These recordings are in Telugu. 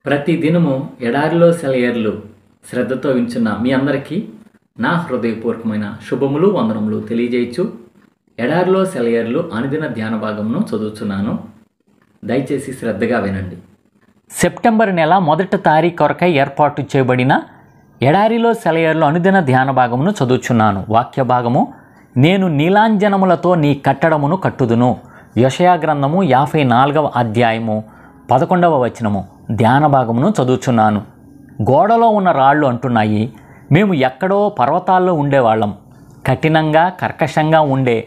ప్రతి దినము ఎడారిలో సెలయేర్లు శ్రద్ధతో వింటున్న మీ అందరికీ నా హృదయపూర్వకమైన శుభములు వందనములు తెలియజేయచ్చు. ఎడారిలో సెలయేర్లు అనుదిన ధ్యాన భాగమును చదువుతున్నాను. దయచేసి శ్రద్ధగా వినండి. సెప్టెంబర్ నెల 1వ తారీఖు కొరకై ఏర్పాటు చేయబడిన ఎడారిలో సెలయేర్లు అనుదిన ధ్యాన భాగమును చదువుచున్నాను. వాక్య భాగము: నేను నీలాంజనములతో నీ కట్టడమును కట్టుదును. యెషయా గ్రంథము 54వ అధ్యాయము 11వ వచనము. ధ్యాన భాగమును చదువుచున్నాను. గోడలో ఉన్న రాళ్ళు అంటున్నాయి, మేము ఎక్కడో పర్వతాల్లో ఉండేవాళ్ళం, కఠినంగా కర్కశంగా ఉండే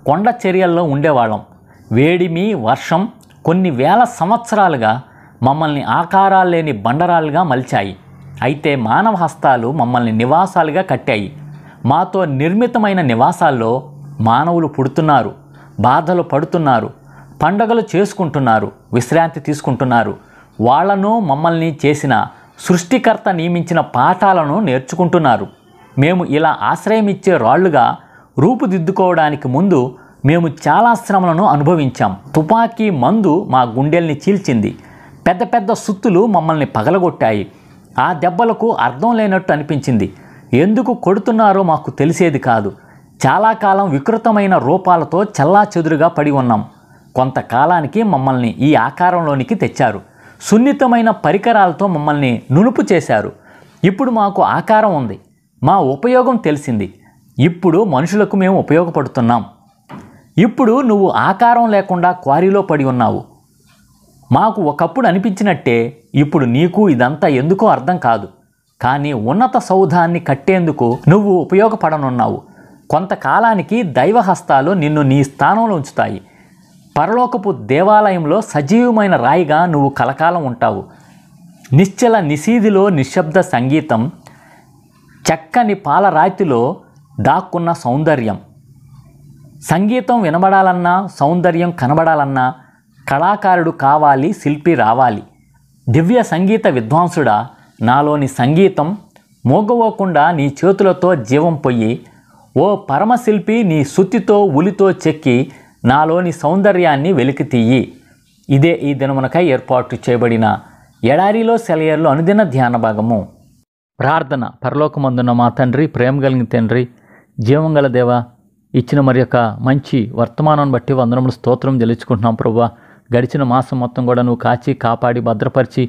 కొండ చర్యల్లో ఉండేవాళ్ళం. వేడిమి, వర్షం కొన్ని వేల సంవత్సరాలుగా మమ్మల్ని ఆకారాలు లేని బండరాలుగా మలిచాయి. అయితే మానవ హస్తాలు మమ్మల్ని నివాసాలుగా కట్టాయి. మాతో నిర్మితమైన నివాసాల్లో మానవులు పుడుతున్నారు, బాధలు పడుతున్నారు, పండగలు చేసుకుంటున్నారు, విశ్రాంతి తీసుకుంటున్నారు. వాళ్లను మమ్మల్ని చేసిన సృష్టికర్త నియమించిన పాఠాలను నేర్చుకుంటున్నారు. మేము ఇలా ఆశ్రయమిచ్చే రాళ్లుగా రూపుదిద్దుకోవడానికి ముందు మేము చాలా శ్రమలను అనుభవించాం. తుపాకీ మందు మా గుండెల్ని చీల్చింది. పెద్ద పెద్ద సుత్తులు మమ్మల్ని పగలగొట్టాయి. ఆ దెబ్బలకు అర్థం లేనట్టు అనిపించింది. ఎందుకు కొడుతున్నారో మాకు తెలిసేది కాదు. చాలా కాలం వికృతమైన రూపాలతో చెల్లాచెదురుగా పడి ఉన్నాం. కొంతకాలానికి మమ్మల్ని ఈ ఆకారంలోనికి తెచ్చారు. సున్నితమైన పరికరాలతో మమ్మల్ని నునుపు చేశారు. ఇప్పుడు మాకు ఆకారం ఉంది, మా ఉపయోగం తెలిసింది. ఇప్పుడు మనుషులకు మేము ఉపయోగపడుతున్నాం. ఇప్పుడు నువ్వు ఆకారం లేకుండా క్వారీలో పడి ఉన్నావు. మాకు ఒకప్పుడు అనిపించినట్టే ఇప్పుడు నీకు ఇదంతా ఎందుకో అర్థం కాదు. కానీ ఉన్నత సౌధాన్ని కట్టేందుకు నువ్వు ఉపయోగపడనున్నావు. కొంతకాలానికి దైవహస్తాలు నిన్ను నీ స్థానంలో ఉంచుతాయి. పరలోకపు దేవాలయంలో సజీవమైన రాయిగా నువ్వు కలకాలం ఉంటావు. నిశ్చల నిశీదిలో నిశ్శబ్ద సంగీతం, చక్కని పాలరాతిలో దాక్కున్న సౌందర్యం. సంగీతం వినబడాలన్నా, సౌందర్యం కనబడాలన్నా కళాకారుడు కావాలి, శిల్పి రావాలి. దివ్య సంగీత విద్వాంసుడా, నాలోని సంగీతం మోగవోకుండా నీ చేతులతో జీవం పొయ్యి. ఓ పరమశిల్పి, నీ సుత్తితో ఉలితో చెక్కి నాలోని సౌందర్యాన్ని వెలికితీయి. ఇదే ఈ దినమునకై ఏర్పాటు చేయబడిన ఎడారిలో సెలయేర్లు అనుదిన ధ్యాన భాగము. ప్రార్థన. పరలోకమందున్న మా తండ్రి, ప్రేమ కలిగిన తండ్రి, జీవం గల దేవ, ఇచ్చిన మరి యొక్క మంచి వర్తమానాన్ని బట్టి వందనములు స్తోత్రం చెల్లించుకుంటున్నాం ప్రభువా. గడిచిన మాసం మొత్తం కూడా నువ్వు కాచి కాపాడి భద్రపరిచి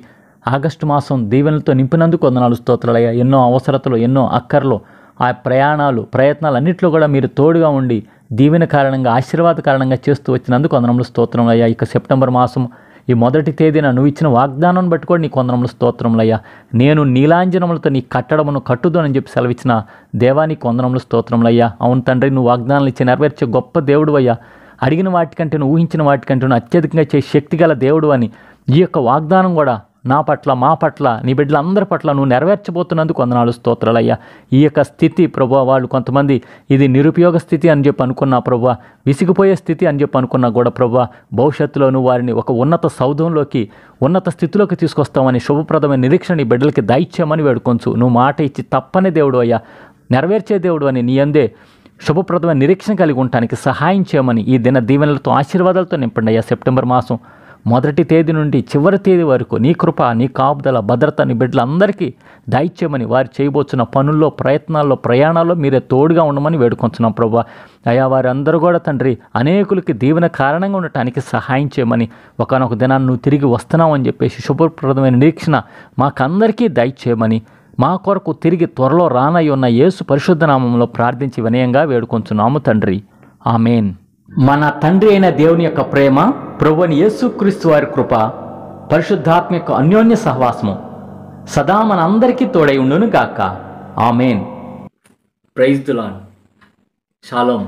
ఆగస్టు మాసం దీవెనలతో నింపినందుకు వందనాలు స్తోత్రాలయ్యా. ఎన్నో అవసరతలు, ఎన్నో అక్కర్లు, ఆ ప్రయాణాలు, ప్రయత్నాలు అన్నింటిలో కూడా మీరు తోడుగా ఉండి దీవెన కారణంగా, ఆశీర్వాద కారణంగా చేస్తూ వచ్చినందుకు వందనములు స్తోత్రములయ్యా. ఇక సెప్టెంబర్ మాసం ఈ 1వ తేదీన నువ్వు ఇచ్చిన వాగ్దానం బట్టి కూడా నీకు వందనములు స్తోత్రములయ్యా. నేను నీలాంజనములతో నీ కట్టడమును కట్టుదు అని చెప్పి సెలవిచ్చిన దేవానికి వందనములు స్తోత్రములయ్యా. అవును తండ్రి, నువ్వు వాగ్దానాలు ఇచ్చి నెరవేర్చే గొప్ప దేవుడు అయ్యా. అడిగిన వాటికంటే నువ్వు ఊహించిన వాటికంటే నువ్వు అత్యధికంగా చేసే శక్తి గల దేవుడు అని ఈ యొక్క వాగ్దానం కూడా నా పట్ల, మా పట్ల, నీ బిడ్డలందరి పట్ల నువ్వు నెరవేర్చబోతున్నందుకు వందనాలు స్తోత్రాలయ్యా. ఈ యొక్క స్థితి ప్రభువా, వాళ్ళు కొంతమంది ఇది నిరుపయోగ స్థితి అని చెప్పి అనుకున్నా ప్రభువా, విసిగిపోయే స్థితి అని చెప్పి అనుకున్నా కూడా ప్రభువా, భవిష్యత్తులో నువ్వు వారిని ఒక ఉన్నత సౌధంలోకి, ఉన్నత స్థితిలోకి తీసుకొస్తామని శుభప్రదమైన నిరీక్షణ నీ బిడ్డలకి దయచేయమని వేడుకొంచు. నువ్వు మాట ఇచ్చి తప్పని దేవుడు అయ్యా, నెరవేర్చే దేవుడు అని నీ అందే శుభప్రదమైన నిరీక్షణ కలిగి ఉండటానికి సహాయం చేయమని ఈ దిన దీవెనలతో, ఆశీర్వాదాలతో నింపండి అయ్యా. సెప్టెంబర్ మాసం 1వ తేదీ నుండి చివరి తేదీ వరకు నీ కృప, నీ కాపుదల, భద్రత నీ బిడ్డలందరికీ దయచేయమని, వారు చేయబోతున్న పనుల్లో, ప్రయత్నాల్లో, ప్రయాణాల్లో మీరే తోడుగా ఉండమని వేడుకొంచున్నాం ప్రభువా. అయా, వారందరూ కూడా తండ్రి అనేకులకి దీవెన కారణంగా ఉండటానికి సహాయం చేయమని, ఒకనొక దినాన్ని నువ్వు తిరిగి వస్తున్నావు అని చెప్పేసి శుభప్రదమైన నిరీక్షణ మాకందరికీ దయచేయమని, మా కొరకు తిరిగి త్వరలో రానై ఉన్న యేసు పరిశుద్ధ నామంలో ప్రార్థించి వినయంగా వేడుకొంచున్నాము తండ్రి. ఆమేన్. మన తండ్రి అయిన దేవుని యొక్క ప్రేమ, ప్రభువైన యేసుక్రీస్తు వారి కృప, పరిశుద్ధాత్మ యొక్క అన్యోన్య సహవాసము సదా మనందరికీ తోడై ఉండును గాక. Amen. Praise the Lord. Shalom.